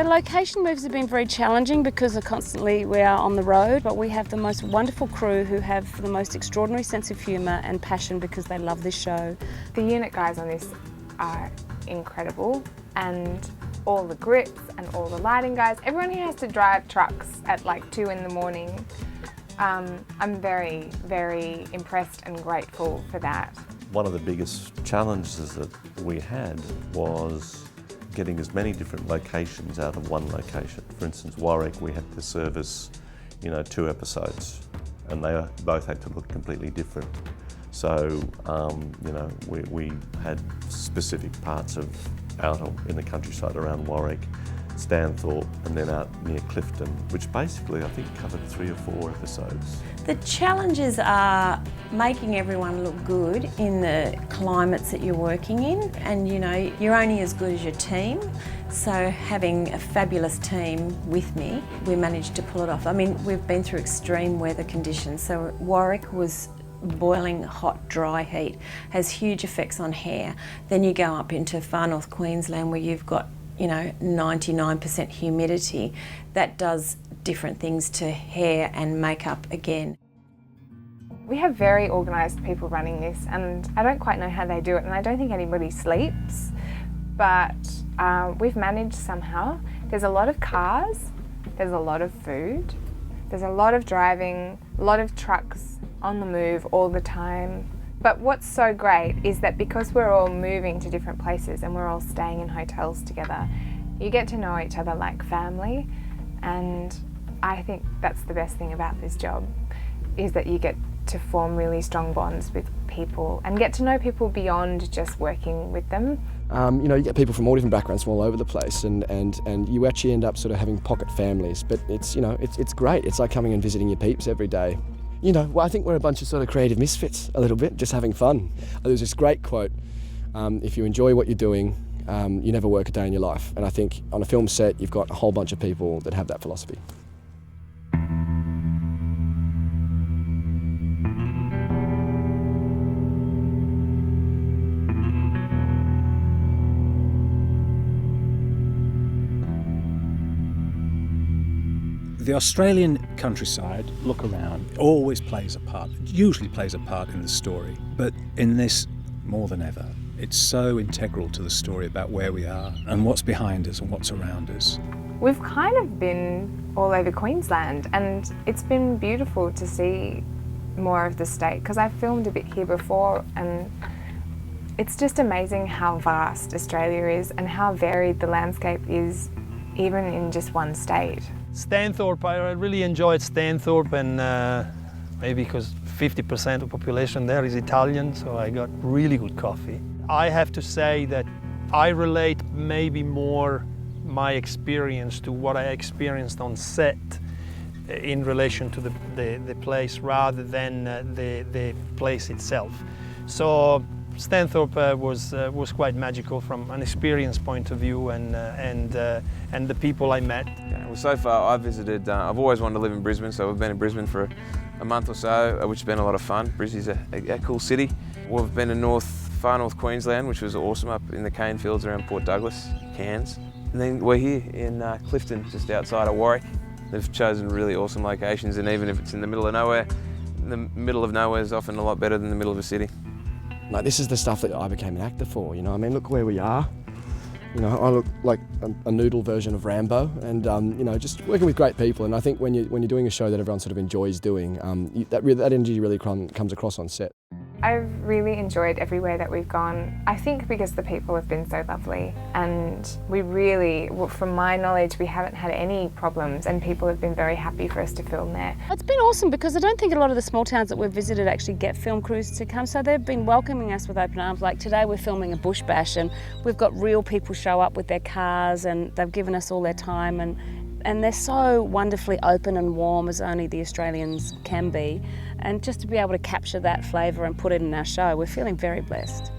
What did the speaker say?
The location moves have been very challenging because we are on the road, but we have the most wonderful crew who have the most extraordinary sense of humour and passion because they love this show. The unit guys on this are incredible, and all the grips and all the lighting guys, everyone who has to drive trucks at like 2 in the morning, I'm very, very impressed and grateful for that. One of the biggest challenges that we had was getting as many different locations out of one location. For instance, Warwick, we had to service, 2 episodes, and they both had to look completely different. So, we had specific parts of out in the countryside around Warwick, Stanthorpe, and then out near Clifton, which basically I think covered 3 or 4 episodes. The challenges are making everyone look good in the climates that you're working in, and you're only as good as your team. So having a fabulous team with me, we managed to pull it off. I mean, we've been through extreme weather conditions, so Warwick was boiling hot, dry heat, has huge effects on hair. Then you go up into far north Queensland where you've got 99% humidity. That does different things to hair and makeup again. We have very organised people running this, and I don't quite know how they do it, and I don't think anybody sleeps, but we've managed somehow. There's a lot of cars, there's a lot of food, there's a lot of driving, a lot of trucks on the move all the time. But what's so great is that because we're all moving to different places and we're all staying in hotels together, you get to know each other like family, and I think that's the best thing about this job, is that you get to form really strong bonds with people and get to know people beyond just working with them. You get people from all different backgrounds from all over the place, and you actually end up sort of having pocket families. But it's great. It's like coming and visiting your peeps every day. I think we're a bunch of sort of creative misfits a little bit, just having fun. There's this great quote: "If you enjoy what you're doing, you never work a day in your life." And I think on a film set, you've got a whole bunch of people that have that philosophy. The Australian countryside, look around, always plays a part, usually plays a part in the story, but in this more than ever. It's so integral to the story about where we are and what's behind us and what's around us. We've kind of been all over Queensland, and it's been beautiful to see more of the state, because I've filmed a bit here before, and it's just amazing how vast Australia is and how varied the landscape is, even in just one state. Stanthorpe, I really enjoyed Stanthorpe, and maybe because 50% of the population there is Italian, so I got really good coffee. I have to say that I relate maybe more my experience to what I experienced on set in relation to the place rather than the place itself. So Stanthorpe was quite magical from an experience point of view, and the people I met. Yeah, well, so far I've visited. I've always wanted to live in Brisbane, so we've been in Brisbane for a month or so, which has been a lot of fun. Brisbane's a cool city. We've been to far north Queensland, which was awesome, up in the cane fields around Port Douglas, Cairns. And then we're here in Clifton, just outside of Warwick. They've chosen really awesome locations, and even if it's in the middle of nowhere, the middle of nowhere is often a lot better than the middle of a city. Like, this is the stuff that I became an actor for, I mean, look where we are. I look like a noodle version of Rambo, and just working with great people. And I think when you're doing a show that everyone sort of enjoys doing, that energy really comes across on set. I've really enjoyed everywhere that we've gone. I think because the people have been so lovely, and we really, from my knowledge, we haven't had any problems, and people have been very happy for us to film there. It's been awesome because I don't think a lot of the small towns that we've visited actually get film crews to come, so they've been welcoming us with open arms. Like today we're filming a bush bash, and we've got real people show up with their cars, and they've given us all their time, and they're so wonderfully open and warm as only the Australians can be. And just to be able to capture that flavour and put it in our show, we're feeling very blessed.